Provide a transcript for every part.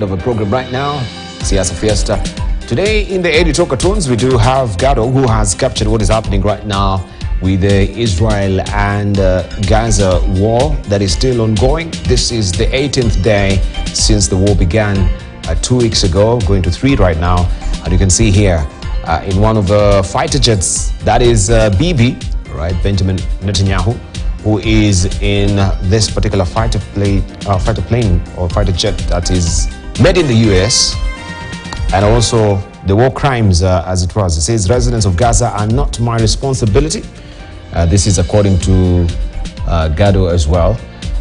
Of a program right now, Siasa Fiesta. Today in the editorial cartoons, we do have Gado, who has captured what is happening right now with the Israel and Gaza war that is still ongoing. This is the 18th day since the war began 2 weeks ago, going to 3 right now. And you can see here in one of the fighter jets, that is Bibi, right, Benjamin Netanyahu, who is in this particular fighter plane or fighter jet that is made in the US, and also the war crimes as it was. It says residents of Gaza are not my responsibility. This is according to Gado as well.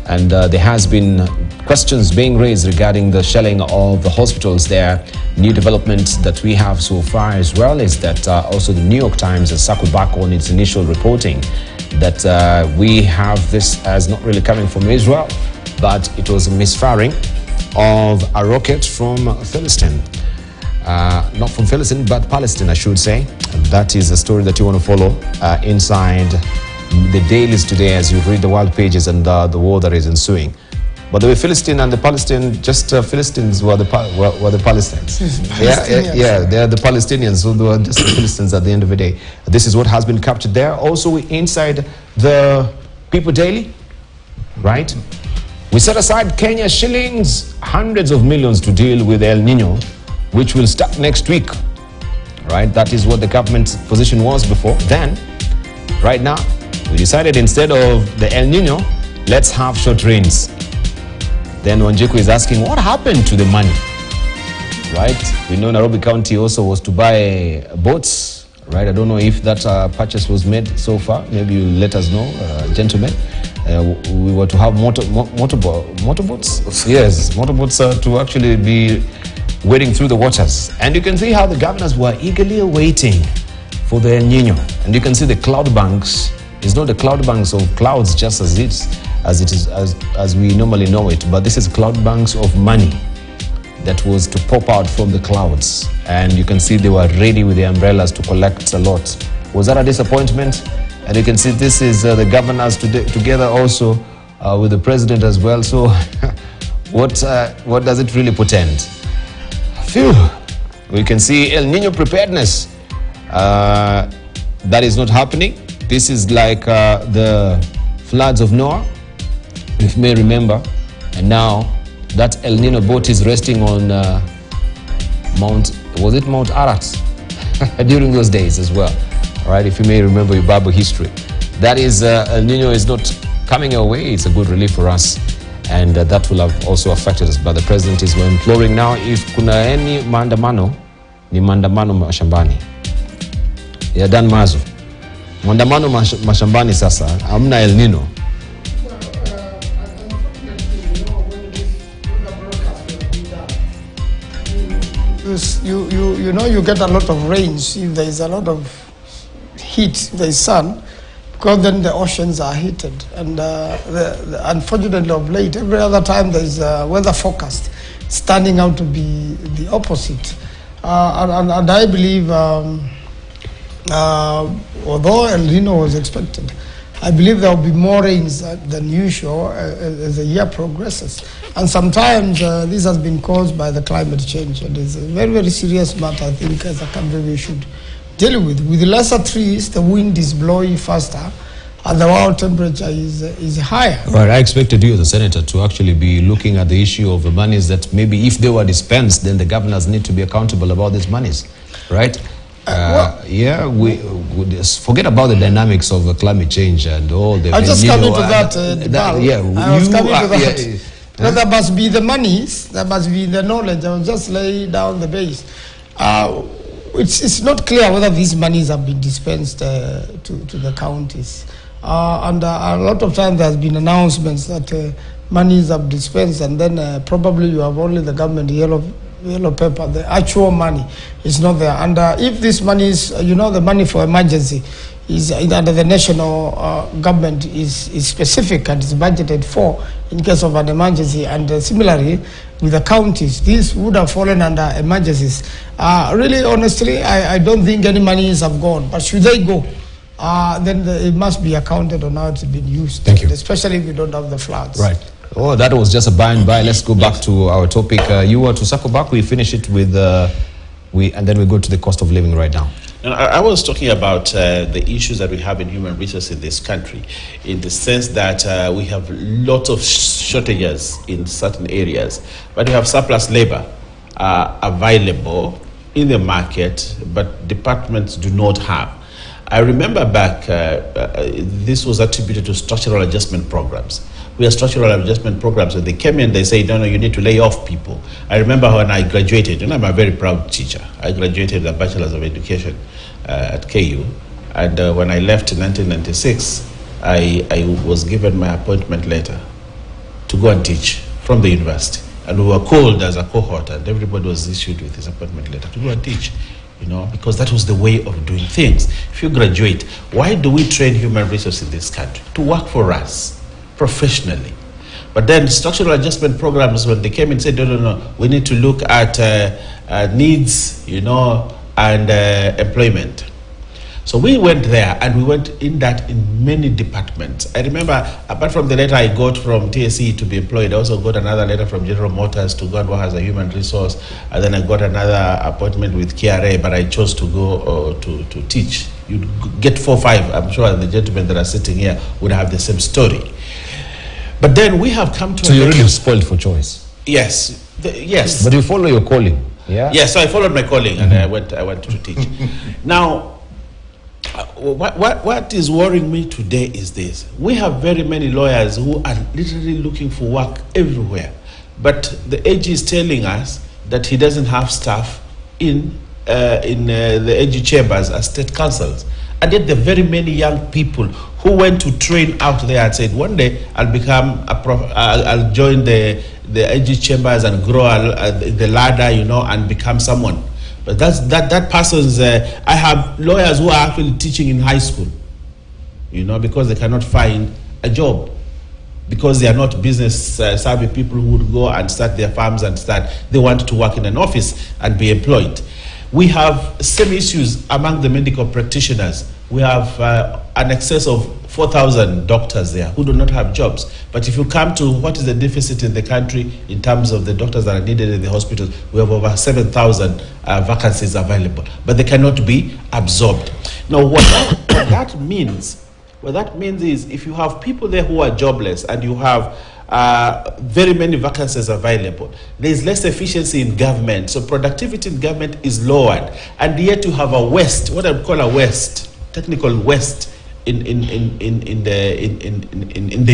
And there has been questions being raised regarding the shelling of the hospitals there. New development that we have so far as well is that also the New York Times has circled back on its initial reporting that we have this as not really coming from Israel, but it was a misfiring of a rocket from Philistine. Not from Philistine, but Palestine, I should say. And that is a story that you want to follow inside the dailies today as you read the world pages and the war that is ensuing. But the way Philistine and the Palestine, just Philistines were the Palestinians. Yeah, they are the Palestinians, so they were just the Philistines at the end of the day. This is what has been captured there. Also inside the People Daily, right? We set aside Kenya shillings, hundreds of millions to deal with El Nino, which will start next week, right? That is what the government's position was before. Then, right now, we decided instead of the El Nino, let's have short rains. Then Wanjiku is asking, what happened to the money, right? We know Nairobi County also was to buy boats, right? I don't know if that purchase was made so far. Maybe you let us know, gentlemen. We were to have motorboats. Yes, motorboats to actually be wading through the waters. And you can see how the governors were eagerly awaiting for the El Nino. And you can see the cloud banks. It's not the cloud banks of clouds just as we normally know it, but this is cloud banks of money that was to pop out from the clouds. And you can see they were ready with the umbrellas to collect a lot. Was that a disappointment? And you can see this is the governors together also with the president as well. So what does it really portend? Phew. We can see El Nino preparedness. That is not happening. This is like the floods of Noah, if you may remember. And now that El Nino boat is resting on Mount Ararat during those days as well. All right, if you may remember your Bible history. That is, El Nino is not coming our way. It's a good relief for us. And that will have also affected us. But the president is imploring now, if kuna any maandamano, ni maandamano mashambani. Ya Dan Mazo. Maandamano mashambani sasa, hamna El Nino. You know, you get a lot of rains if there is a lot of heat, there is sun, because then the oceans are heated. And unfortunately of late, every other time there is a weather forecast, it's turning out to be the opposite. And I believe, although El Nino was expected, I believe there will be more rains than usual as the year progresses. And sometimes this has been caused by the climate change. And it's a very, very serious matter, I think, as a country we should deal with. With lesser trees, the wind is blowing faster, and the world temperature is higher. Right, I expected you, the senator, to actually be looking at the issue of the monies that maybe if they were dispensed, then the governors need to be accountable about these monies, right? Yeah, we forget about the dynamics of climate change and all the... I'm just coming to that, I was coming to that. There must be the monies, there must be the knowledge. I will just lay down the base. It's not clear whether these monies have been dispensed to the counties. And a lot of times there has been announcements that monies have dispensed, and then probably you have only the government yellow paper. The actual money is not there. And if this money is, the money for emergency is under the national government is specific and is budgeted for in case of an emergency. And similarly with the counties, these would have fallen under emergencies. Really, honestly, I don't think any monies have gone. But should they go, then it must be accounted on how it's been used. Thank you. Especially if we don't have the floods. Right. Oh, that was just a by and by. Let's go back to our topic. You were to circle back. We finish it with and then we go to the cost of living right now. And I was talking about the issues that we have in human resources in this country, in the sense that we have lots of shortages in certain areas, but we have surplus labor available in the market, but departments do not have. I remember back, this was attributed to structural adjustment programs. We have structural adjustment programs, and they came in, they say, no, you need to lay off people. I remember when I graduated, and I'm a very proud teacher. I graduated with a Bachelor's of Education at KU, and when I left in 1996, I was given my appointment letter to go and teach from the university. And we were called as a cohort, and everybody was issued with his appointment letter to go and teach. Because that was the way of doing things. If you graduate, why do we train human resources in this country? To work for us professionally. But then structural adjustment programs, when they came and said, no, we need to look at needs, and employment. So we went there, and we went in that in many departments. I remember, apart from the letter I got from TSE to be employed, I also got another letter from General Motors to go and work as a human resource, and then I got another appointment with KRA, but I chose to go to teach. You'd get 4 or 5. I'm sure the gentlemen that are sitting here would have the same story. But then we have come to... So you're really spoiled for choice? Yes. Yes. But you follow your calling, yeah? Yes, so I followed my calling, and I went to teach. Now, what is worrying me today is this. We have very many lawyers who are literally looking for work everywhere. But the AG is telling us that he doesn't have staff in the AG chambers as state councils. And yet the very many young people who went to train out there and said, one day I'll become I'll join the AG chambers and grow the ladder, and become someone. But that person's, I have lawyers who are actually teaching in high school, because they cannot find a job, because they are not business savvy people who would go and start their farms they want to work in an office and be employed. We have same issues among the medical practitioners. We have an excess of 4,000 doctors there who do not have jobs. But if you come to what is the deficit in the country in terms of the doctors that are needed in the hospitals, we have over 7,000 vacancies available, but they cannot be absorbed. Now, what that means is if you have people there who are jobless and you have very many vacancies available, there is less efficiency in government, so productivity in government is lowered, and yet you have a waste, what I would call a waste, technical waste in the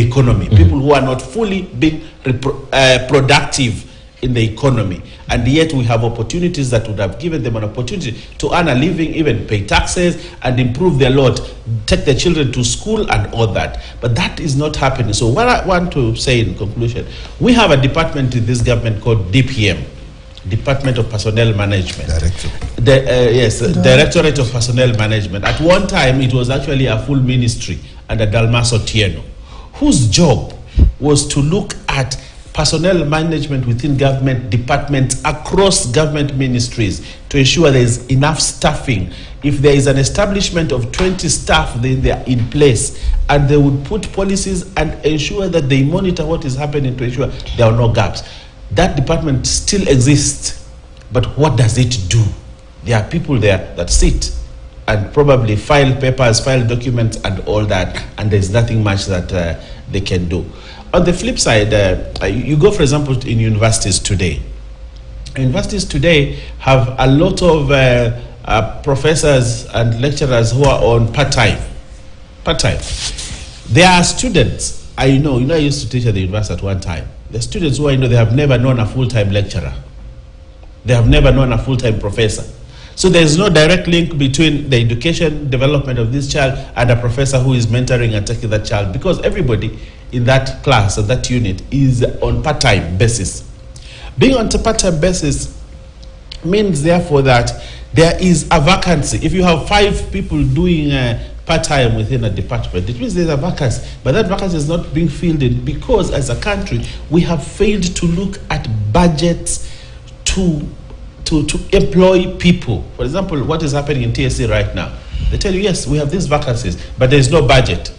economy. People who are not fully being productive in the economy, and yet we have opportunities that would have given them an opportunity to earn a living, even pay taxes and improve their lot, take their children to school and all that. But that is not happening. So what I want to say in conclusion, we have a department in this government called DPM, Department of Personnel Management. Directorate of Personnel Management. At one time, it was actually a full ministry under Dalmaso Tieno, whose job was to look at personnel management within government departments across government ministries to ensure there is enough staffing. If there is an establishment of 20 staff, then they are in place, and they would put policies and ensure that they monitor what is happening to ensure there are no gaps. That department still exists, but what does it do? There are people there that sit and probably file papers, file documents and all that, and there's nothing much that they can do. On the flip side, you go, for example, in universities today. Universities today have a lot of professors and lecturers who are on part-time. There are students, I used to teach at the university at one time. The students who they have never known a full-time lecturer. They have never known a full-time professor. So there is no direct link between the education development of this child and a professor who is mentoring and taking that child, because everybody in that class or that unit is on part-time basis. Being on a part-time basis means therefore that there is a vacancy. If you have 5 people doing part-time within a department, it means there's a vacancy, but that vacancy is not being filled in because as a country we have failed to look at budgets to employ people. For example, what is happening in TSC right now? They tell you, yes, we have these vacancies, but there is no budget.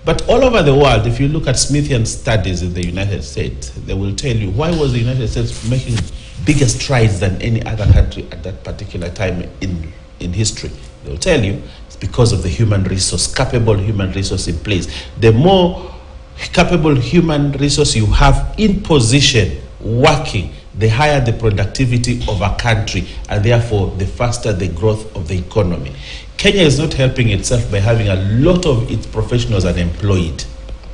But all over the world, if you look at Smithian studies in the United States, they will tell you why was the United States making bigger strides than any other country at that particular time in history. They will tell you it's because of the human resource, capable human resource in place. The more capable human resource you have in position, working, the higher the productivity of a country, and therefore the faster the growth of the economy. Kenya is not helping itself by having a lot of its professionals unemployed.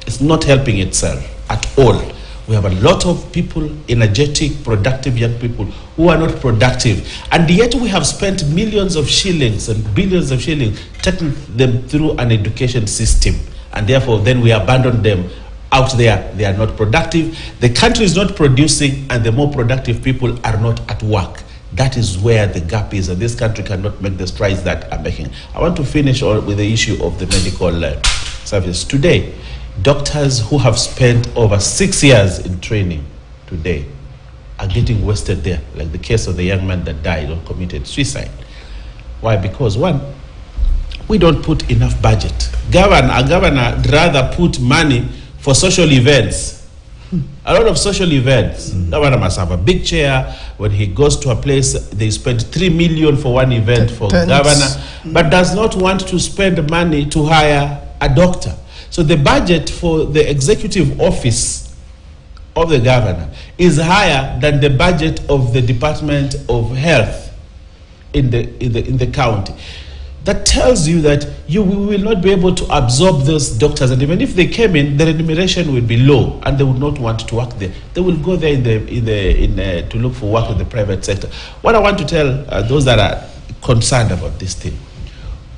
It's not helping itself at all. We have a lot of people, energetic, productive young people who are not productive. And yet we have spent millions of shillings and billions of shillings taking them through an education system. And therefore then we abandon them out there. They are not productive. The country is not producing, and the more productive people are not at work. That is where the gap is, and this country cannot make the strides that are making. I want to finish with the issue of the medical service. Today, doctors who have spent over 6 years in training today are getting wasted there, like the case of the young man that died or committed suicide. Why? Because one, we don't put enough budget. A governor rather put money for social events. A lot of social events. Governor must have a big chair. When he goes to a place, they spend 3 million for one event for governor, but does not want to spend money to hire a doctor. So the budget for the executive office of the governor is higher than the budget of the Department of Health in the county. That tells you that we will not be able to absorb those doctors, and even if they came in, the remuneration will be low, and they would not want to work there. They will go there to look for work in the private sector. What I want to tell those that are concerned about this thing,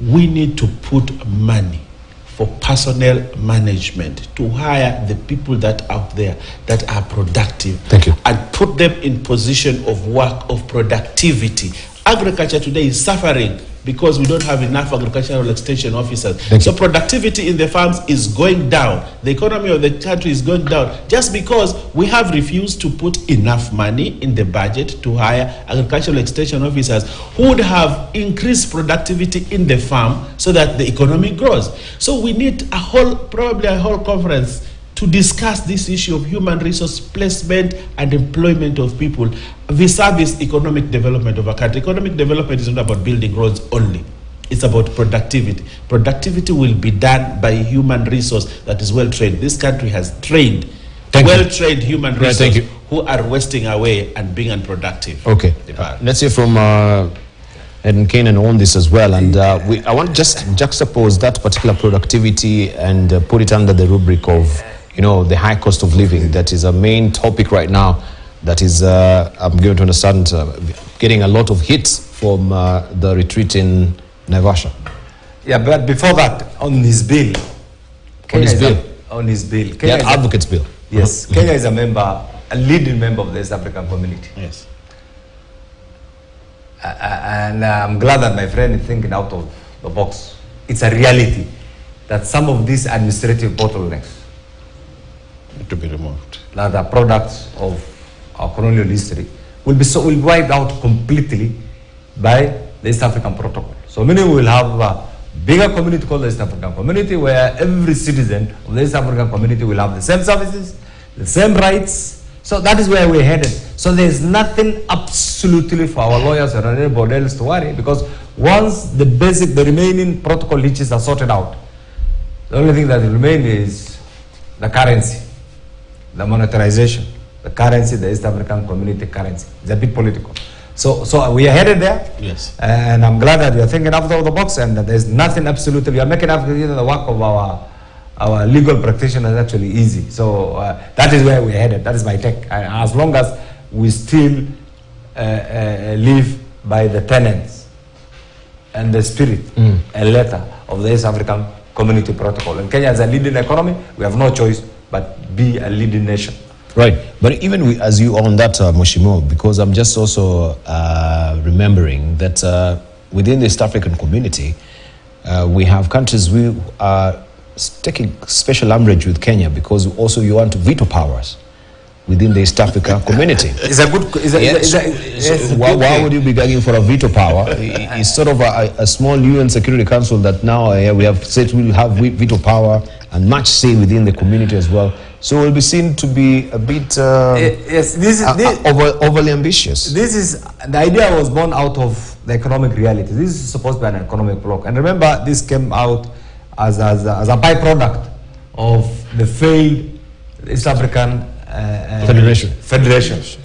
we need to put money for personnel management to hire the people that are out there that are productive. Thank you. And put them in position of work, of productivity. Agriculture today is suffering because we don't have enough agricultural extension officers. So productivity in the farms is going down. The economy of the country is going down just because we have refused to put enough money in the budget to hire agricultural extension officers who would have increased productivity in the farm so that the economy grows. So we need probably a whole conference to discuss this issue of human resource placement and employment of people vis-a-vis economic development of a country. Economic development is not about building roads only. It's about productivity. Productivity will be done by human resource that is well trained. This country has trained, well-trained human resources who are wasting away and being unproductive. Okay. Let's hear from Ed Canaan on this as well. And I want to just juxtapose that particular productivity and put it under the rubric of the high cost of living. That is a main topic right now that is, I'm going to understand, getting a lot of hits from the retreat in Naivasha. Yeah, but before that, on his bill. On his bill. Kenya advocate's bill. Yes, Kenya is a leading member of the East African community. Yes. And I'm glad that my friend is thinking out of the box. It's a reality that some of these administrative bottlenecks to be removed, that are products of our colonial history, will be wiped out completely by the East African Protocol. So meaning we will have a bigger community called the East African Community, where every citizen of the East African Community will have the same services, the same rights. So that is where we're headed. So there's nothing absolutely for our lawyers or anybody else to worry, because once the remaining protocol hitches are sorted out, the only thing that will remain is the currency, the monetarization, the currency, the East African Community currency. It's a bit political. So we are headed there. Yes. And I'm glad that you're thinking out of the box, and that there's nothing absolutely, we are making up the work of our legal practitioners actually easy. So that is where we're headed. That is my take. As long as we still live by the tenets and the spirit and letter of the East African Community Protocol. And Kenya is a leading economy. We have no choice but be a leading nation. Right. But even as you on that, Moshimo, because I'm just also remembering that within the East African community, we have countries who are taking special umbrage with Kenya because also you want veto powers within the East Africa community. It's a good. Why would you be begging for a veto power? It's sort of a small UN Security Council that now we have said we'll have veto power, and much say within the community as well. So we'll be seen to be a bit overly ambitious. This is, the idea was born out of the economic reality. This is supposed to be an economic bloc. And remember, this came out as a byproduct of the failed East African Federation.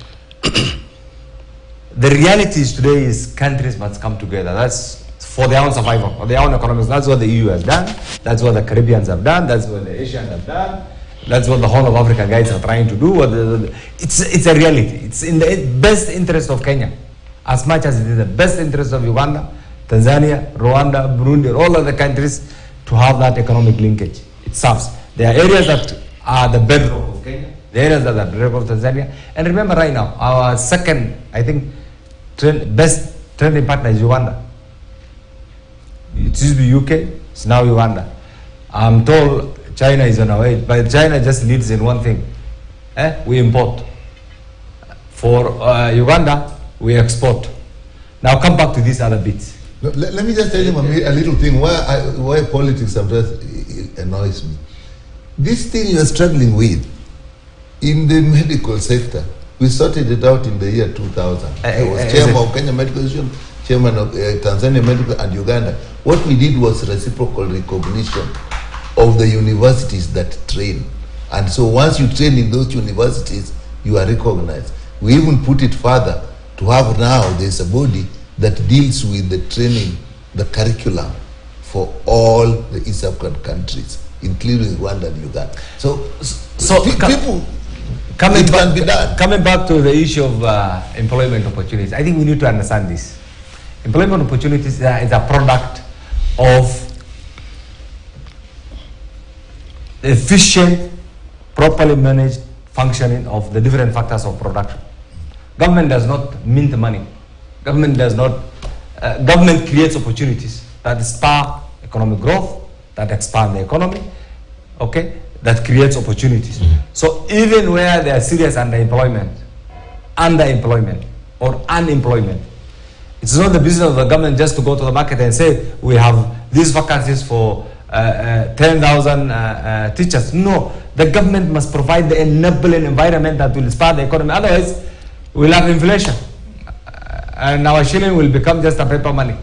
The reality today is countries must come together. That's for their own survival, for their own economics. That's what the EU has done. That's what the Caribbeans have done. That's what the Asians have done. That's what the whole of Africa guys are trying to do. It's a reality. It's in the best interest of Kenya, as much as it is the best interest of Uganda, Tanzania, Rwanda, Burundi, all other countries to have that economic linkage. It serves. There are areas that are the bedrock of Kenya. The areas that are the bedrock of Tanzania. And remember right now, our second, I think, best trading partner is Uganda. It used to be UK, it's now Uganda. I'm told China is on our way, but China just leads in one thing. We import. For Uganda, we export. Now come back to these other bits. No, let me just tell him a little thing why politics sometimes annoys me. This thing you are struggling with in the medical sector, we sorted it out in the year 2000. I was chairman of Kenya Medical Association, chairman of Tanzania Medical and Uganda. What we did was reciprocal recognition of the universities that train. And so once you train in those universities, you are recognized. We even put it further to have now, there's a body that deals with the training, the curriculum for all the East African countries, including Rwanda and Uganda. So people, it can be done. Coming back to the issue of employment opportunities, I think we need to understand this. Employment opportunities is a product of efficient, properly managed functioning of the different factors of production. Government does not mint money. Government does not. Government creates opportunities that spur economic growth, that expand the economy. Okay, that creates opportunities. So even where there is serious underemployment or unemployment, it's not the business of the government just to go to the market and say we have these vacancies for 10,000 teachers. No, the government must provide the enabling environment that will spur the economy. Otherwise, we'll have inflation, and our shilling will become just a paper money.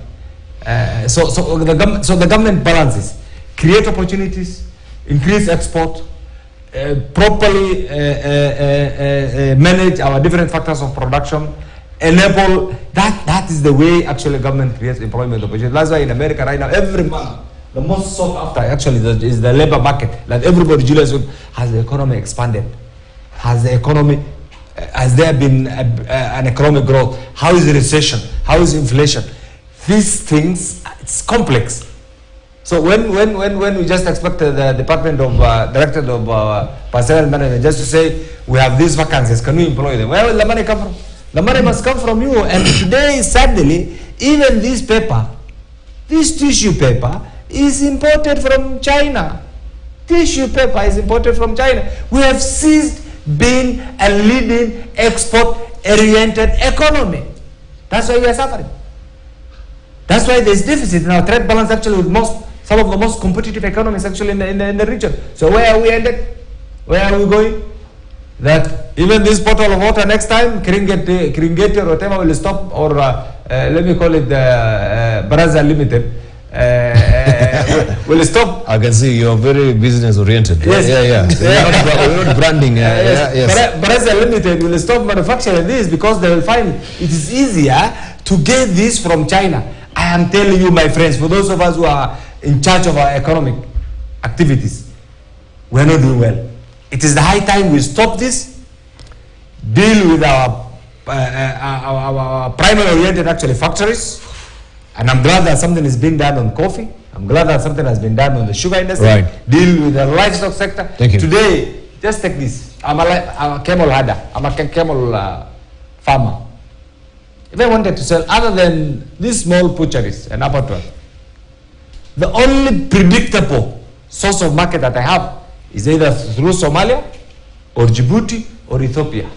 So the government balances, create opportunities, increase export, properly manage our different factors of production, enable that is the way actually government creates employment opportunities. That's why in America right now, every month, the most sought after actually is the labor market. Like everybody, Julius, has the economy expanded? Has there been an economic growth? How is the recession? How is inflation? These things, it's complex. So when we just expect the Department of Director of Personnel Management just to say we have these vacancies, can we employ them? Where will the money come from? The money must come from you. And today, sadly, even this tissue paper is imported from China. Tissue paper is imported from China. We have ceased being a leading export-oriented economy. That's why we are suffering. That's why there is deficit in our trade balance actually with some of the most competitive economies actually in the region. So where are we headed? Where are we going? That even this bottle of water next time, Kringeti or whatever will stop, or let me call it Brazza Limited, will stop. I can see you're very business oriented. Yes. Yeah. We're not branding. Yes. Brazza Limited will stop manufacturing this because they will find it is easier to get this from China. I am telling you, my friends, for those of us who are in charge of our economic activities, we are not doing well. It is the high time we stop this, deal with our primary oriented actually factories, and I'm glad that something is being done on coffee. I'm glad that something has been done on the sugar industry. Right. Deal with the livestock sector. Thank you. Today, just take this. I'm a camel herder. I'm a camel farmer. If I wanted to sell, other than these small butcheries and abattoirs, the only predictable source of market that I have is either through Somalia or Djibouti or Ethiopia.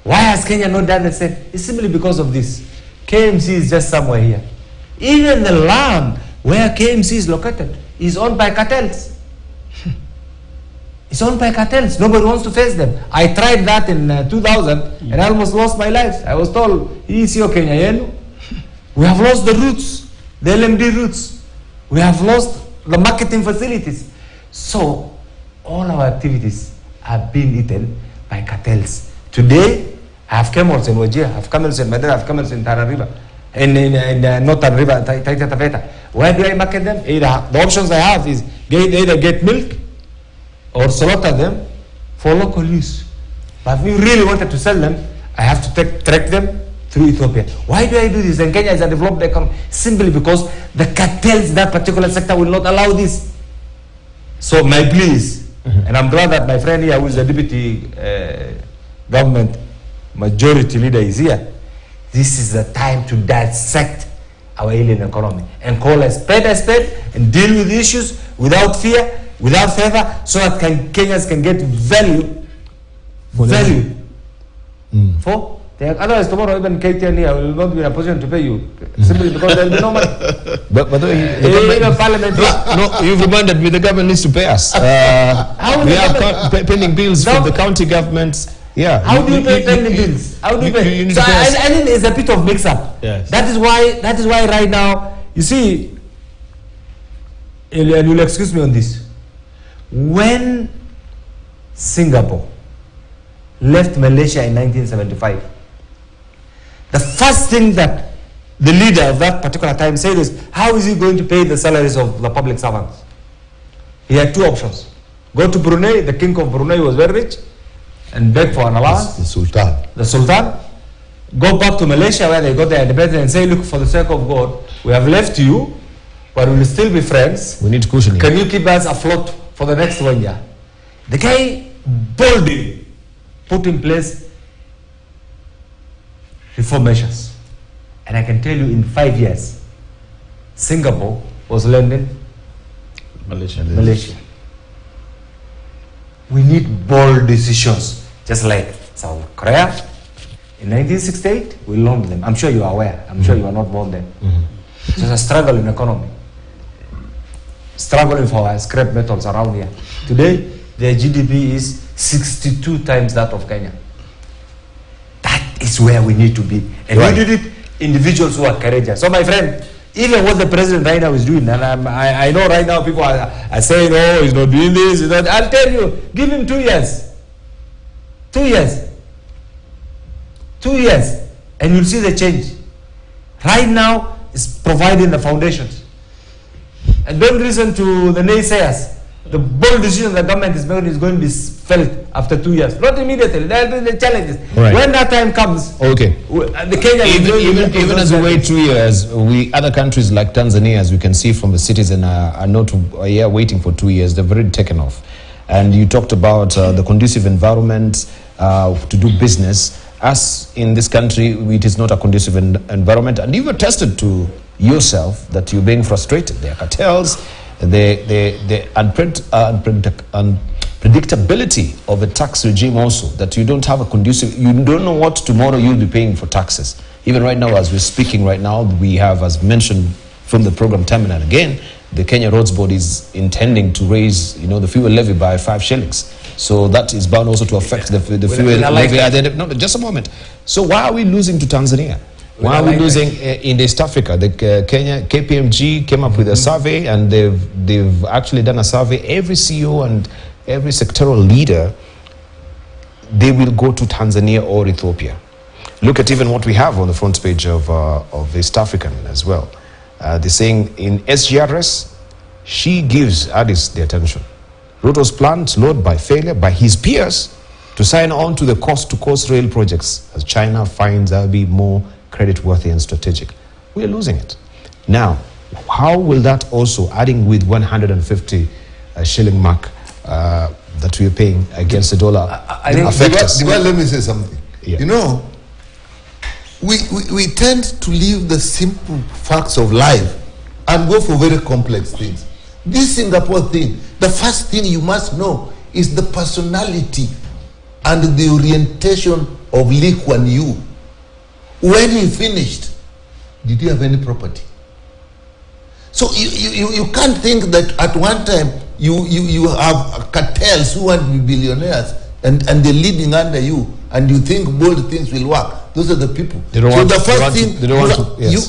Why has Kenya not done the same? It's simply because of this. KMC is just somewhere here. Even the land where KMC is located is owned by cartels. It's owned by cartels. Nobody wants to face them. I tried that in 2000 and I almost lost my life. I was told, we have lost the roots, the LMD roots. We have lost the marketing facilities. So all our activities are being eaten by cartels. Today, I have camels in Wajir, I have camels in Madrid, I have camels in Tana River, in Northern River, Taita Taveta. Where do I market them? The options I have is either get milk or slaughter them for local use. But if we really wanted to sell them, I have to track them through Ethiopia. Why do I do this? And Kenya is a developed economy simply because the cartels in that particular sector will not allow this. So my plea is, and I'm glad that my friend here, who is the deputy government majority leader, is here. This is the time to dissect our alien economy and call a spade and deal with issues without fear, without favor, so that Kenyans can get value for. Otherwise, tomorrow even KTN here will not be in a position to pay you simply because there will be no money. But Parliament. No, you've reminded me the government needs to pay us. We have pending bills from the county governments. Yeah. How do you pay pending bills? How do you pay? So I think it's a bit of mix-up. Yes. That is why right now, you see, and you'll excuse me on this, when Singapore left Malaysia in 1975, the first thing that the leader of that particular time said is, how is he going to pay the salaries of the public servants? He had two options. Go to Brunei, the king of Brunei was very rich, and beg for an allowance. The Sultan. The Sultan. Go back to Malaysia where they got their independence and say, look, for the sake of God, we have left you, but we will still be friends. We need cushioning. Can you keep us afloat for the next 1 year? The guy boldly put in place reform measures. And I can tell you in 5 years, Singapore was lending Malaysia. We need bold decisions, just like South Korea. In 1968, we loaned them. I'm sure you are aware. I'm sure you are not born then. So it's a struggle in economy. Struggling for our scrap metals around here. Today, their GDP is 62 times that of Kenya. That is where we need to be. And we did it, individuals who are courageous. So my friend, even what the president right now is doing, and I know right now people are saying, oh, he's not doing this, he's not. I'll tell you, give him 2 years. 2 years. 2 years. And you'll see the change. Right now, it's providing the foundations. And don't listen to the naysayers. The bold decision the government is making is going to be felt after 2 years. Not immediately. There will be the challenges. Right. When that time comes, the Kenya even as we wait 2 years, other countries like Tanzania, as we can see from the citizen, are not waiting for 2 years. They've already taken off. And you talked about the conducive environment to do business. As in this country, it is not a conducive environment. And you've attested to yourself that you're being frustrated. There are cartels. The unpredictability of a tax regime also, that you don't have a conducive, you don't know what tomorrow you'll be paying for taxes. Even right now, as we're speaking right now, we have, as mentioned from the program time and again, the Kenya Roads Board is intending to raise, the fuel levy by 5 shillings. So that is bound also to affect the fuel levy. No, just a moment. So why are we losing to Tanzania? Why are we losing in East Africa? The Kenya KPMG came up with a survey, and they've actually done a survey. Every CEO and every sectoral leader, they will go to Tanzania or Ethiopia. Look at even what we have on the front page of East African as well. They're saying in SGRS, she gives Addis the attention. Ruto's plan slowed by failure by his peers to sign on to the coast-to-coast rail projects as China finds Abiy more credit-worthy and strategic. We are losing it. Now, how will that also, adding with 150 shilling mark that we are paying against the dollar, affect us? Let me say something. Yeah. We tend to leave the simple facts of life and go for very complex things. This Singapore thing, the first thing you must know is the personality and the orientation of Lee Kuan Yew. When he finished, did he have any property? So you can't think that at one time you have cartels who want to be billionaires, and they're leading under you, and you think bold things will work. Those are the people.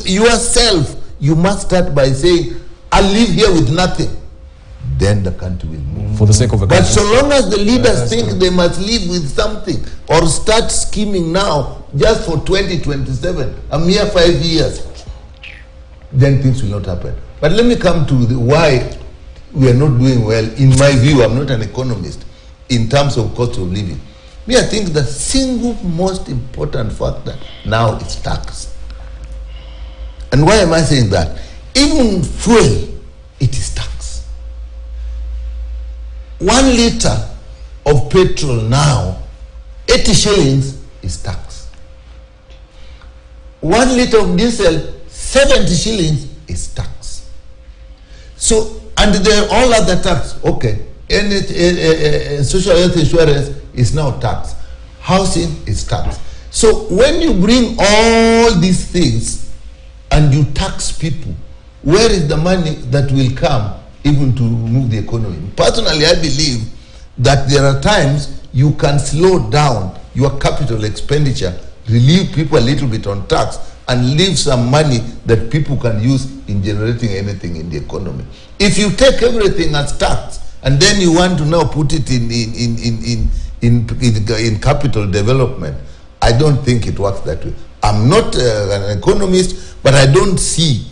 Yourself, you must start by saying, I'll live here with nothing. Then the country will move. For the sake of a country. But so long as the leaders think they must live with something, or start scheming now, just for 2027, a mere 5 years, then things will not happen. But let me come to why we are not doing well. In my view, I'm not an economist, in terms of cost of living. I think the single most important factor now is tax. And why am I saying that? Even fuel, it is tax. 1 liter of petrol now, 80 shillings is tax. 1 liter of diesel, 70 shillings is tax. So, and there are all other tax. Okay, social health insurance is now tax. Housing is tax. So when you bring all these things and you tax people, where is the money that will come even to move the economy? Personally, I believe that there are times you can slow down your capital expenditure, relieve people a little bit on tax, and leave some money that people can use in generating anything in the economy. If you take everything as tax and then you want to now put it in capital development, I don't think it works that way. I'm not an economist, but I don't see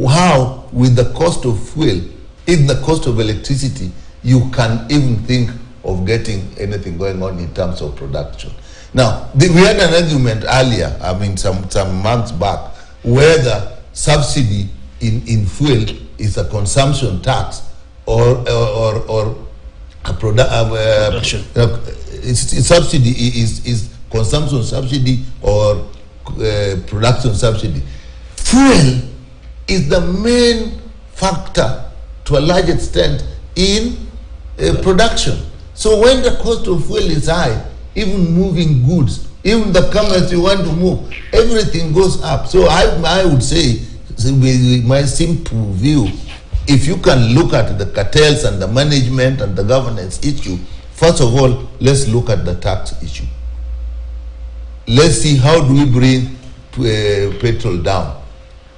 how, with the cost of fuel, in the cost of electricity, you can even think of getting anything going on in terms of production. Now, we had an argument earlier, I mean some months back, whether subsidy in fuel is a consumption tax or a production. Subsidy is consumption subsidy or production subsidy. Fuel is the main factor to a large extent in production. So when the cost of fuel is high, even moving goods, even the commerce you want to move, everything goes up. So I would say, with my simple view, if you can look at the cartels and the management and the governance issue, first of all, let's look at the tax issue. Let's see how do we bring petrol down.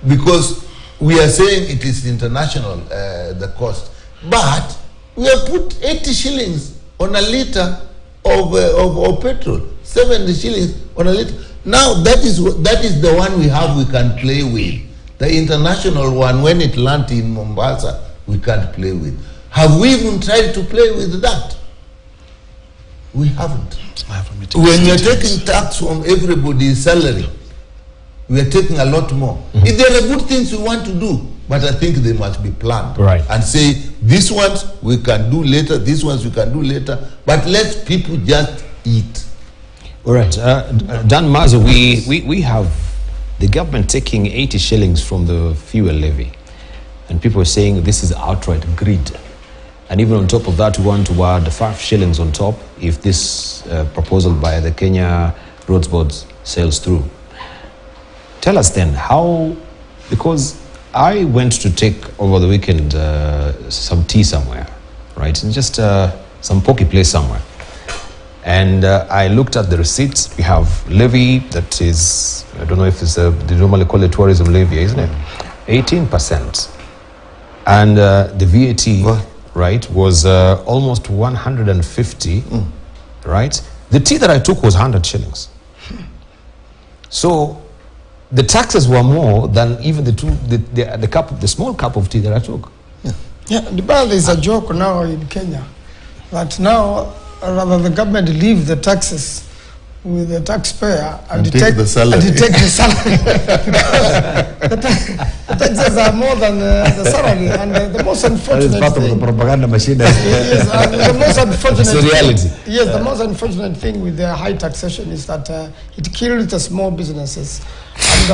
Because we are saying it is international, the cost. But we have put 80 shillings on a liter of petrol, 70 shillings on a liter. Now that is the one we have, we can play with. The international one, when it lands in Mombasa, we can't play with. Have we even tried to play with that? We haven't. When you're taking tax from everybody's salary, we are taking a lot more. Mm-hmm. If there are good things we want to do, but I think they must be planned. Right. And say, these ones we can do later, these ones we can do later, but let people just eat. All right. Dan Mazo, we have the government taking 80 shillings from the fuel levy, and people are saying this is outright greed. And even on top of that, we want to add 5 shillings on top if this proposal by the Kenya Roads Board sails through. Tell us then how, because I went to take over the weekend some tea somewhere, right? And just some pokey place somewhere. And I looked at the receipts. We have levy that is, I don't know if it's they normally call it tourism levy, isn't it? 18%. And the VAT, right, was almost 150, right? The tea that I took was 100 shillings. So the taxes were more than even the small cup of tea that I took. Yeah, there is a joke now in Kenya that now rather the government leave the taxes with the taxpayer and take the salary. The taxes are more than the salary, and the most unfortunate thing. Part of the propaganda machine. The most unfortunate. It's the reality. Yes, the most unfortunate thing with the high taxation is that it kills the small businesses, and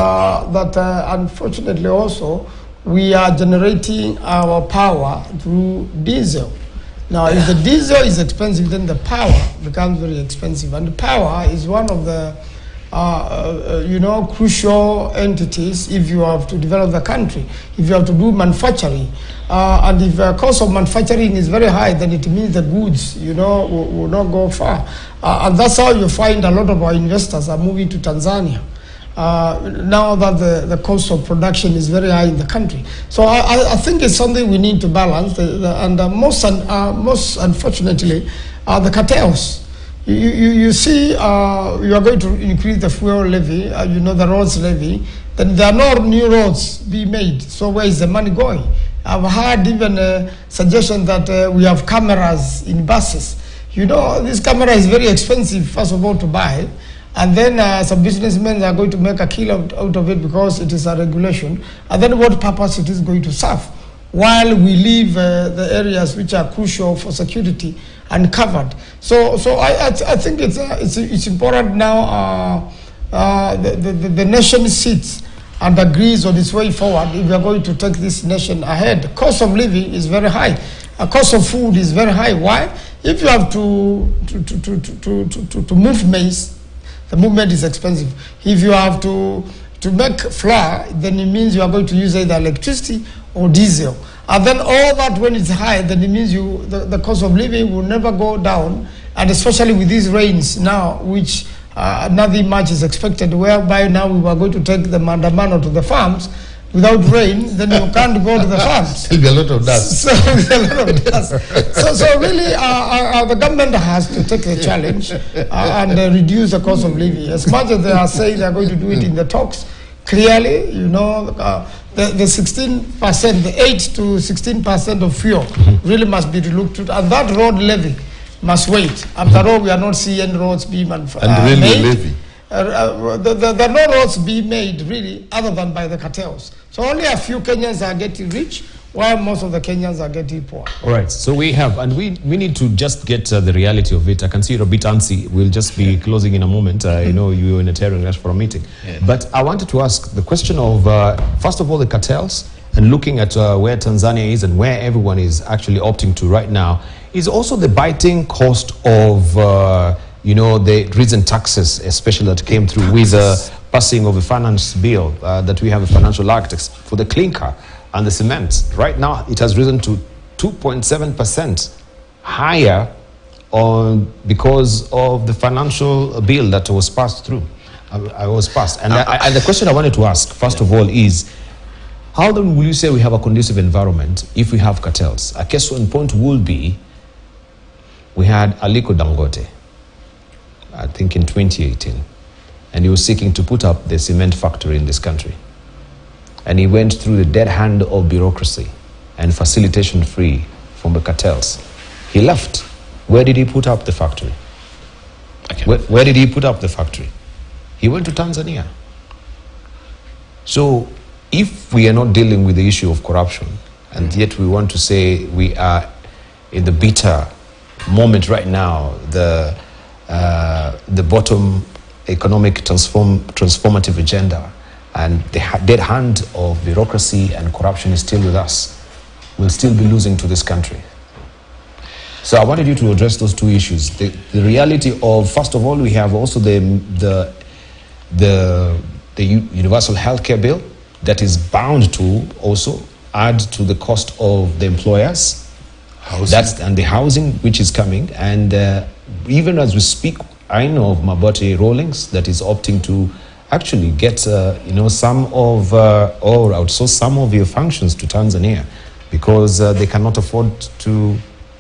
that unfortunately also we are generating our power through diesel. Now, if the diesel is expensive, then the power becomes very expensive. And the power is one of the crucial entities if you have to develop the country, if you have to do manufacturing. And if the cost of manufacturing is very high, then it means the goods, will not go far. And that's how you find a lot of our investors are moving to Tanzania. Now that the cost of production is very high in the country. So I think it's something we need to balance. And most unfortunately, the cartels. You see, you are going to increase the fuel levy, the roads levy, then there are no new roads being made. So where is the money going? I've heard even a suggestion that we have cameras in buses. This camera is very expensive, first of all, to buy. And then some businessmen are going to make a kill out of it because it is a regulation. And then what purpose it is going to serve? While we leave the areas which are crucial for security uncovered. So I think it's important now the nation sits and agrees on its way forward if we are going to take this nation ahead. The cost of living is very high. The cost of food is very high. Why? If you have to move maize, the movement is expensive. If you have to make flour, then it means you are going to use either electricity or diesel. And then all that, when it's high, then it means the cost of living will never go down. And especially with these rains now, which nothing much is expected, whereby now we were going to take the mandamano to the farms. Without rain, then you can't go to the farms. There'll be a lot of dust. So really, the government has to take the challenge and reduce the cost of living. As much as they are saying they are going to do it in the talks, clearly, the 16%, the 8 to 16% of fuel really must be looked at. And that road levy must wait. After all, we are not seeing roads being made. Levy. There are no roads being made, really, other than by the cartels. So only a few Kenyans are getting rich, while most of the Kenyans are getting poor. All right, so we need to just get the reality of it. I can see you're a bit antsy. We'll just be closing in a moment. I know you're in a tearing rush for a meeting. Yeah. But I wanted to ask the question of, first of all, the cartels, and looking at where Tanzania is and where everyone is actually opting to right now, is also the biting cost of the recent taxes, especially that came through with the passing of a finance bill, that we have a financial act for the clinker and the cement. Right now, it has risen to 2.7% higher because of the financial bill that was passed through. And the question I wanted to ask, first of all, is how then will you say we have a conducive environment if we have cartels? A case in point would be, we had Aliko Dangote, I think in 2018, and he was seeking to put up the cement factory in this country. And he went through the dead hand of bureaucracy and facilitation free from the cartels. He left. Where did he put up the factory? Okay. Where did he put up the factory? He went to Tanzania. So if we are not dealing with the issue of corruption, and yet we want to say we are in the bitter moment right now, the bottom economic transformative agenda, and the dead hand of bureaucracy and corruption is still with us, we'll still be losing to this country. So I wanted you to address those two issues. The reality of, first of all, we have also the universal healthcare bill that is bound to also add to the cost of the employers. And the housing which is coming. And even as we speak, I know of Maboti Rawlings that is opting to actually get some of or outsource some of your functions to Tanzania because they cannot afford to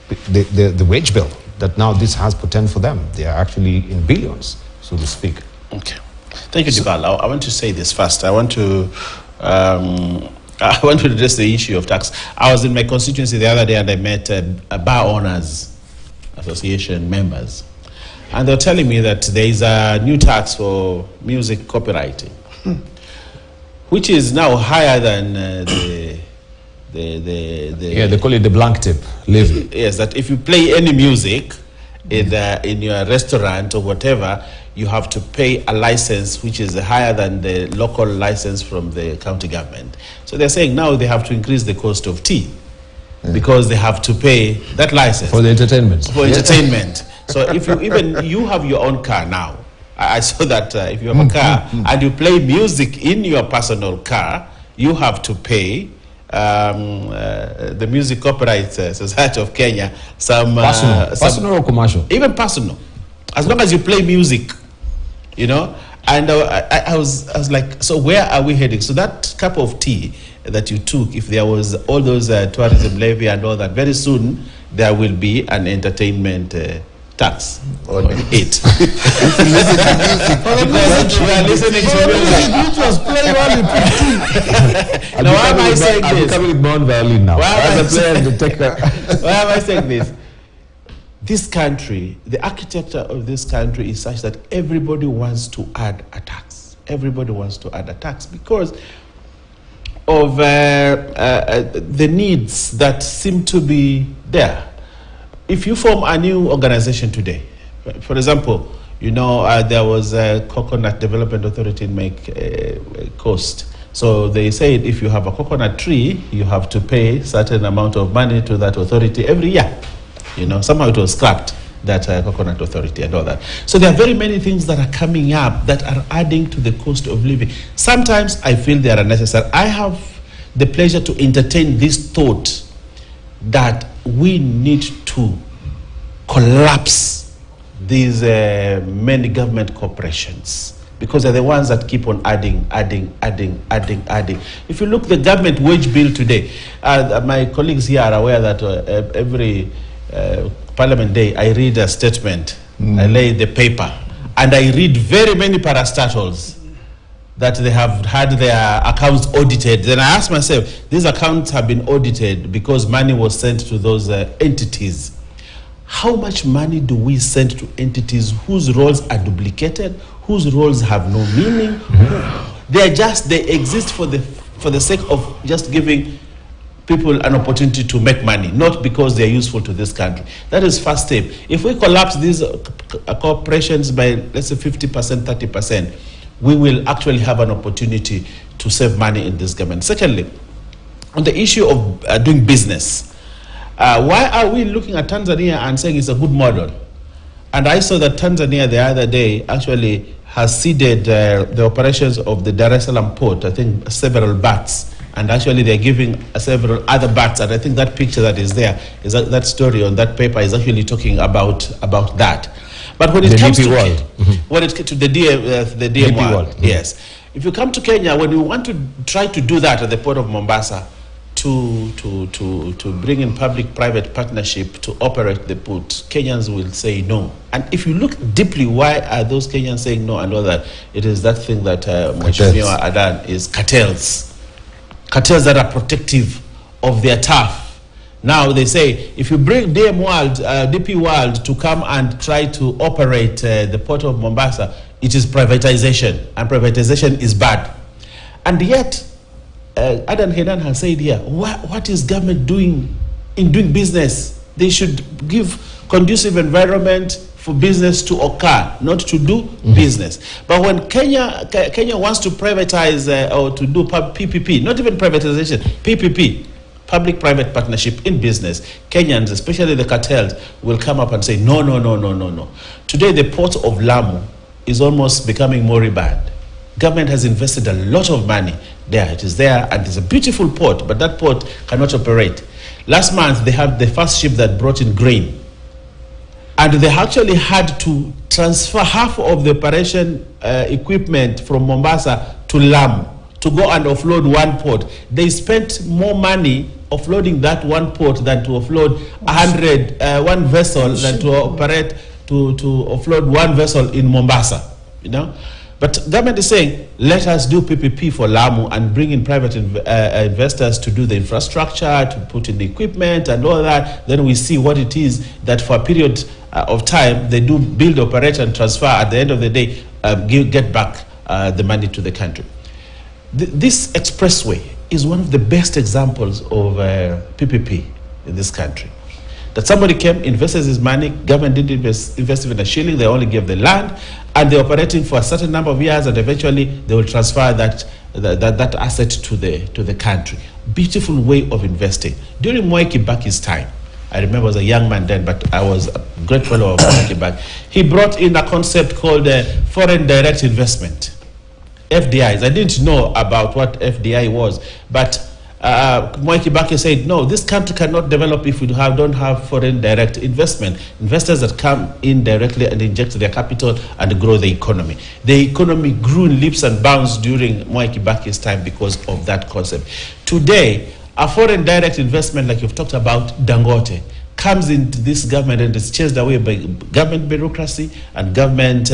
the wage bill that now this has put in for them. They are actually in billions, so to speak. Okay, thank you, Dibala. I want to say this first. I want to address the issue of tax. I was in my constituency the other day and I met Bar Owners Association members. And they're telling me that there is a new tax for music copywriting, which is now higher than they call it the blank tip levy. Yes, that if you play any music in your restaurant or whatever, you have to pay a license which is higher than the local license from the county government. So they're saying now they have to increase the cost of tea because they have to pay that license for the entertainment. For entertainment. So if you you have your own car now, I saw that if you have a car and you play music in your personal car, you have to pay the Music Copyright Society of Kenya some personal or commercial? Even personal, as long as you play music, you know. And I was like, so where are we heading? So that cup of tea that you took, if there was all those tourism levy and all that, very soon there will be an entertainment tax on it. Because we are listening to music. was playing while you put tea. Now why am I saying this? I'm becoming born violin now. Why am I saying this? This country, the architecture of this country is such that everybody wants to add a tax. Everybody wants to add a tax because of the needs that seem to be there. If you form a new organization today, for example, you know, there was a Coconut Development Authority in Coast. So they said if you have a coconut tree, you have to pay certain amount of money to that authority every year. You know, somehow it was scrapped, that Coconut Authority and all that. So there are very many things that are coming up that are adding to the cost of living. Sometimes I feel they are unnecessary. I have the pleasure to entertain this thought that we need to collapse these many government corporations because they're the ones that keep on adding. If you look the government wage bill today, my colleagues here are aware that every Parliament Day, I read a statement, I lay the paper, and I read very many parastatals that they have had their accounts audited. Then I ask myself, these accounts have been audited because money was sent to those entities. How much money do we send to entities whose roles are duplicated, whose roles have no meaning? They exist for the sake of just giving people an opportunity to make money, not because they are useful to this country. That is first step. If we collapse these corporations by, let's say, 50%, 30%, we will actually have an opportunity to save money in this government. Secondly, on the issue of doing business, why are we looking at Tanzania and saying it's a good model? And I saw that Tanzania the other day actually has ceded the operations of the Dar es Salaam port, I think several berths. And actually they're giving several other berths, and I think that picture that is there, is that story on that paper is actually talking about that. But when it comes to World. When it to the DM World, yes. If you come to Kenya, when we want to try to do that at the port of Mombasa, to bring in public-private partnership to operate the port, Kenyans will say no. And if you look deeply, why are those Kenyans saying no and all that? It is that thing that Mheshimiwa Adan is cartels. Cartels that are protective of their turf. Now they say, if you bring DP World to come and try to operate the port of Mombasa, it is privatization, and privatization is bad. And yet, Adan Hedan has said here, what is government doing in doing business? They should give conducive environment for business to occur, not to do business. But when Kenya wants to privatize or to do PPP, not even privatization, PPP, public-private partnership in business, Kenyans, especially the cartels, will come up and say, no. Today, the port of Lamu is almost becoming moribund. Government has invested a lot of money there. It is there, and it's a beautiful port, but that port cannot operate. Last month, they had the first ship that brought in grain. And they actually had to transfer half of the operation equipment from Mombasa to Lamu to go and offload one port. They spent more money offloading that one port than to offload one vessel than to operate to offload one vessel in Mombasa. You know, but government is saying, let us do PPP for Lamu and bring in private investors to do the infrastructure, to put in the equipment and all that. Then we see what it is that for a period of time they do build, operate, and transfer. At the end of the day, get back the money to the country. This expressway is one of the best examples of PPP in this country. That somebody came, invested his money, government didn't invest even a shilling, they only gave the land, and they're operating for a certain number of years, and eventually they will transfer that asset to the country. Beautiful way of investing. During Mwai Kibaki's time, I remember as a young man then, but I was a great fellow of Kibaki. He brought in a concept called foreign direct investment, FDIs. I didn't know about what FDI was, but Mwai Kibaki said, no, this country cannot develop if we don't have foreign direct investment. Investors that come in directly and inject their capital and grow the economy. The economy grew in leaps and bounds during Mwai Kibaki's time because of that concept. Today, a foreign direct investment, like you've talked about, Dangote, comes into this government and is chased away by government bureaucracy and government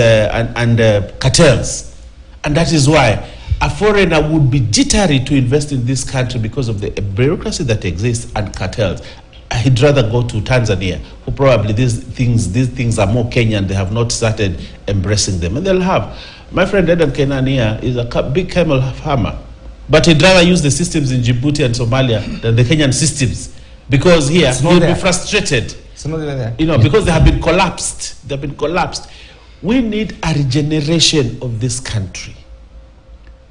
cartels. And that is why a foreigner would be jittery to invest in this country because of the bureaucracy that exists and cartels. He'd rather go to Tanzania, who probably these things are more Kenyan. They have not started embracing them, and they'll have. My friend Adam Kenania is a big camel farmer, but he'd rather use the systems in Djibouti and Somalia than the Kenyan systems, because here he'll be frustrated. It's not even there. You know, because they have been collapsed. They've been collapsed. We need a regeneration of this country.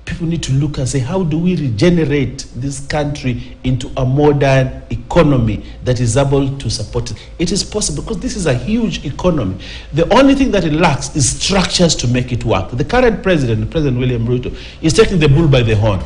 People need to look and say, how do we regenerate this country into a modern economy that is able to support it? It is possible, because this is a huge economy. The only thing that it lacks is structures to make it work. The current president, President William Ruto, is taking the bull by the horn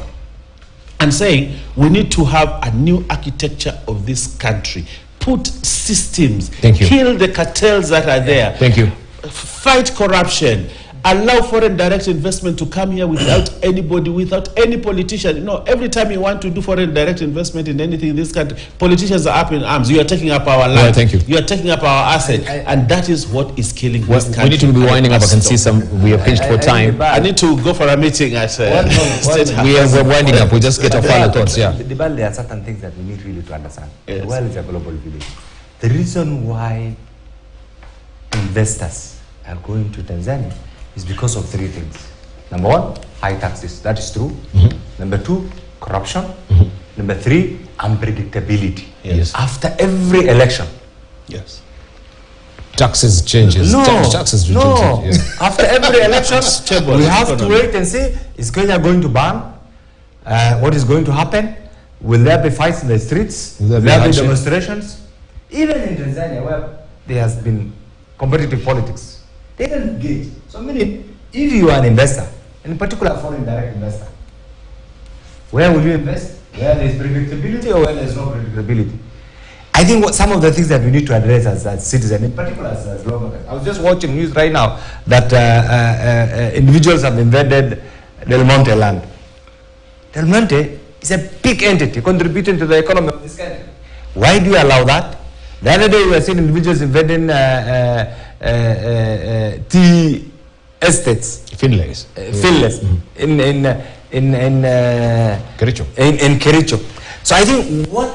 and saying we need to have a new architecture of this country. Put systems, kill the cartels that are there. Thank you. Fight corruption. Allow foreign direct investment to come here without anybody, without any politician. You know, every time you want to do foreign direct investment in anything in this country, politicians are up in arms. You are taking up our land. Yeah, thank you. You are taking up our asset. And that is what is killing this country. We need to be winding up. I can see we are pinched for time. I need to go for a meeting at State House. We're winding up. We just get our final thoughts. Yeah. There are certain things that we need really to understand. Yes. The world is a global village. The reason why investors are going to Tanzania is because of three things. Number one, high taxes. That is true. Number two, corruption. Number three, unpredictability. Yes. After every election. Yes. Taxes changes. Taxes changes. Yeah. After every election, we have to wait and see, is Kenya going to ban? What is going to happen? Will there be fights in the streets? Will there be demonstrations? Even in Tanzania, where there has been competitive politics, they don't get. So many, if you are an investor, in particular a foreign direct investor, where will you invest? Where there is predictability or where there is no predictability? I think some of the things that we need to address as citizens, in particular as lawmakers. I was just watching news right now that individuals have invaded Del Monte land. Del Monte is a big entity contributing to the economy of this country. Why do you allow that? The other day we were seeing individuals invading tea estates, Finlays, in Kericho. So I think what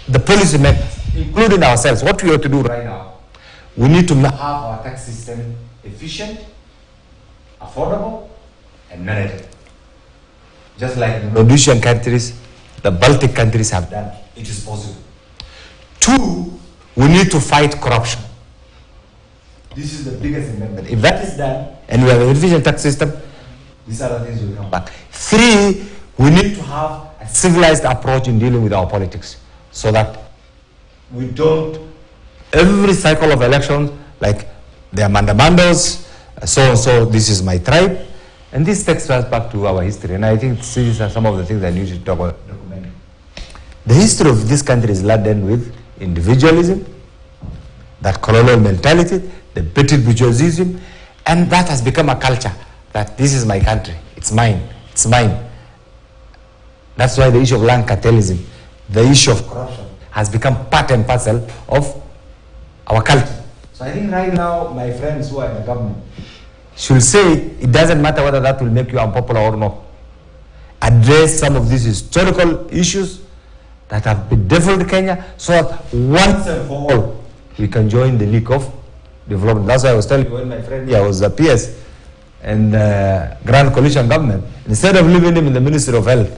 the policy makers, including ourselves, what we ought to do right now, we need to have our tax system efficient, affordable, and manageable. Just like the Rhodesian countries, the Baltic countries have done, it is possible. Two, we need to fight corruption. This is the biggest investment. If that is done, and we have an efficient tax system, these are the things will come back. Three, we need to have a civilized approach in dealing with our politics, so that we don't, every cycle of elections, like the mandamandos, so this is my tribe, and this takes us back to our history, and I think these are some of the things I need to talk about, document. The history of this country is laden with individualism, that colonial mentality, the petit bourgeoisism, and that has become a culture, that this is my country, it's mine, it's mine. That's why the issue of land cartelism, the issue of corruption has become part and parcel of our culture. So I think right now, my friends who are in the government should say, it doesn't matter whether that will make you unpopular or not. Address some of these historical issues that have bedeviled Kenya, so that once and for all, we can join the league of development. That's why I was telling you, when my friend here was a PS and Grand Coalition government, instead of leaving him in the Ministry of Health,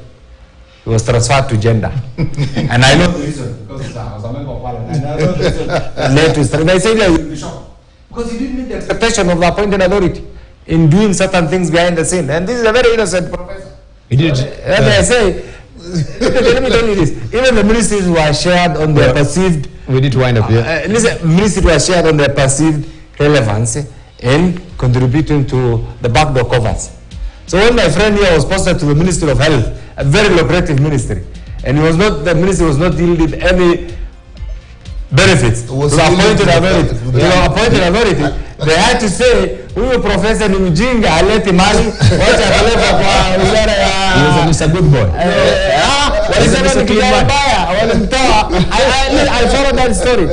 he was transferred to gender. And I know the reason, because I was a member of parliament. And I know the reason led to strength. I said, I will be shocked, because he didn't meet the expectation of the appointed authority in doing certain things behind the scene. And this is a very innocent professor. He did. And I say, let me tell you this, even the ministries were shared on their perceived We need to wind up here. Listen, ministry was shared on their perceived relevance in contributing to the backdoor covers. So when my friend here was posted to the Ministry of Health, a very lucrative ministry, and the ministry was not yielding any benefits to the appointed authority. They had to say, huyu professor ni mjinga aleti mali wacha apeleka kwa wizara ya he was a good boy. Walisema ni kijana mbaya walimtoa. I follow that story.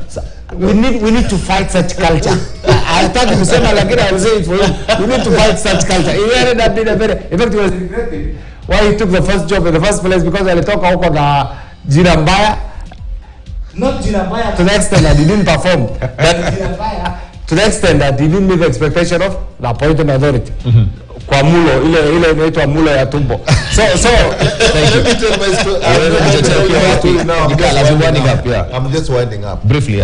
So, we need to fight such culture. I thought to say lakini I will say it for him. We need to fight such culture. He ended up being a very, in fact he was regretting why he took the first job in the first place, because alitoka huko na jina mbaya. Not jina mbaya to the extent that he didn't perform, but jina mbaya to the extent that he didn't meet the expectation of the appointed authority. Kwa mulo, ile inaitwa mulo ya tumbo. So thank you. Let me tell my story. I'm just winding up. Briefly.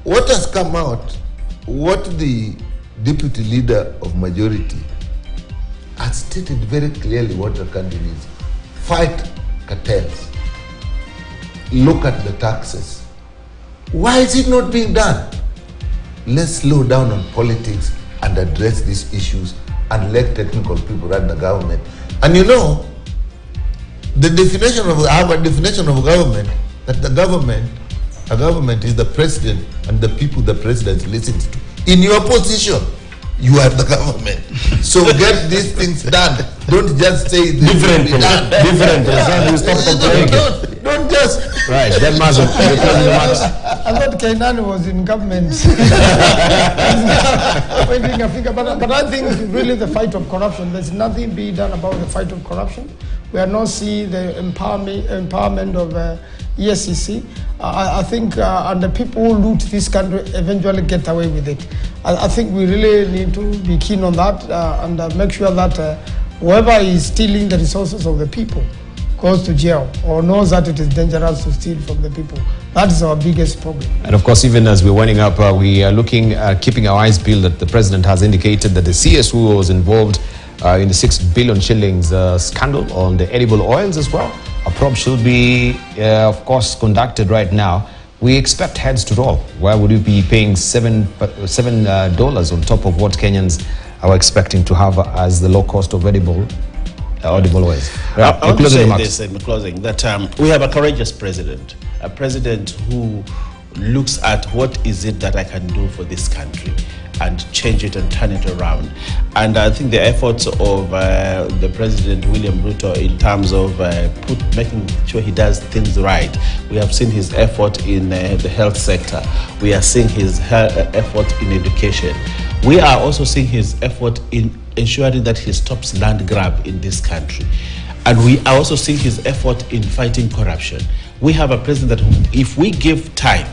What has come out, what the deputy leader of majority has stated very clearly what the country needs. Fight cartels. Look at the taxes. Why is it not being done? Let's slow down on politics and address these issues and let technical people run the government. And you know, the definition of, I have a definition of government, that a government is the president and the people the president listens to. In your position, you are the government. So get these things done. Don't just say this different. Don't just. Right, that matters. I thought Kainan was in government. But I think really the fight of corruption, there's nothing being done about the fight of corruption. We are not seeing the empowerment of ESCC. I think and the people who loot this country eventually get away with it. I think we really need to be keen on that and make sure that whoever is stealing the resources of the people goes to jail or knows that it is dangerous to steal from the people. That is our biggest problem. And of course, even as we're winding up, we are looking at keeping our eyes peeled that the president has indicated that the CS who was involved in the 6 billion shillings scandal on the edible oils as well. A probe should be, of course, conducted right now. We expect heads to roll. Why would you be paying $7 on top of what Kenyans are expecting to have as the low cost of edible oils? I want to say this in closing, that we have a courageous president, a president who looks at what is it that I can do for this country and change it and turn it around. And I think the efforts of the President William Ruto in terms of making sure he does things right. We have seen his effort in the health sector. We are seeing his effort in education. We are also seeing his effort in ensuring that he stops land grab in this country. And we are also seeing his effort in fighting corruption. We have a president that, if we give time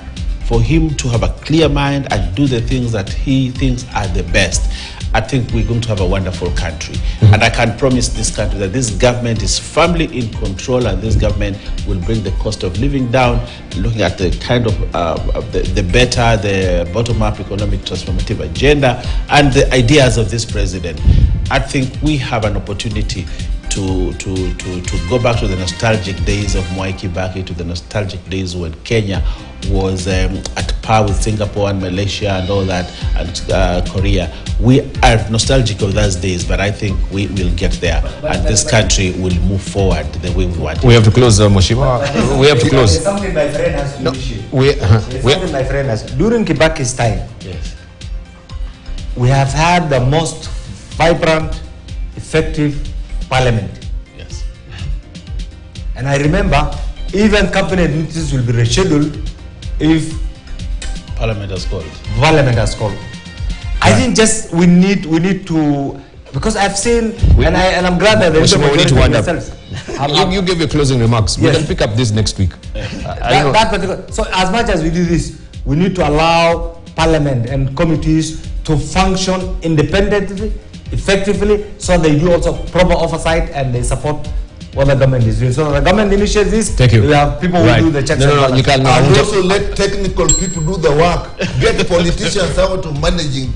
for him to have a clear mind and do the things that he thinks are the best, I think we're going to have a wonderful country. And I can promise this country that this government is firmly in control, and this government will bring the cost of living down, looking at the kind of the bottom-up economic transformative agenda and the ideas of this president. I think we have an opportunity to go back to the nostalgic days of Mwai Kibaki, to the nostalgic days when Kenya was at par with Singapore and Malaysia and all that, and Korea. We are nostalgic of those days, but I think we will get there, and this country will move forward the way we want it. We have to close, Moshiba. We have to close. Something my friend has to something my friend has. During Kibaki's time, Yes, we have had the most vibrant, effective parliament. yes. And I remember, even cabinet meetings will be rescheduled if Parliament has called. I think just we need to, because I've seen and I'm glad that Moshiba, we need to wind up. You give your closing remarks. We can pick up this next week. So as much as we do this, we need to allow parliament and committees to function independently, effectively, so they do also proper oversight and they support what the government is doing. So the government initiates this. Thank you. We have people who do the checks. You can. And also let technical people do the work. Get politicians out to managing.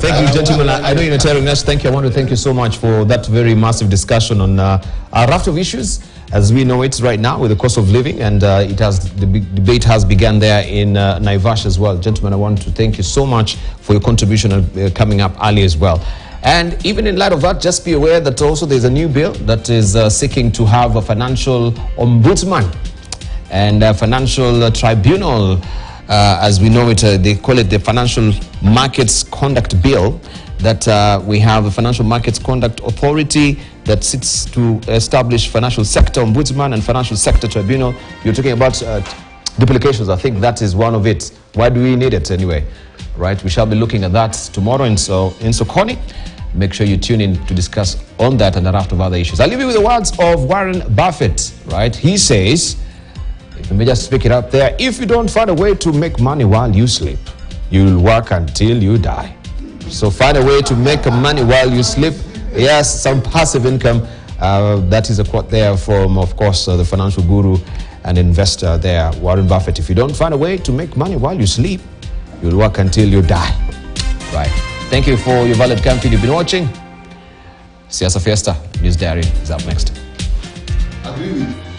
Thank you, gentlemen. I know you're telling us. Thank you. I want to thank you so much for that very massive discussion on a raft of issues as we know it right now with the cost of living, and the big debate has begun there in Naivasha as well. Gentlemen, I want to thank you so much for your contribution coming up early as well. And even in light of that, just be aware that also there's a new bill that is seeking to have a financial ombudsman and a financial tribunal, as we know it, they call it the Financial Markets Conduct Bill, that we have a Financial Markets Conduct Authority that sits to establish financial sector ombudsman and financial sector tribunal. You're talking about duplications. I think that is one of it. Why do we need it anyway? Right? We shall be looking at that tomorrow in Sokoni. Make sure you tune in to discuss on that and a raft of other issues. I'll leave you with the words of Warren Buffett, right? He says, if you may just speak it up there, if you don't find a way to make money while you sleep, you'll work until you die. So find a way to make money while you sleep. Yes, some passive income. That is a quote there from, of course, the financial guru and investor there, Warren Buffett. If you don't find a way to make money while you sleep, you'll work until you die. Right. Thank you for your valid company you've been watching. Siasa Fiesta News Diary is up next. Agree with you.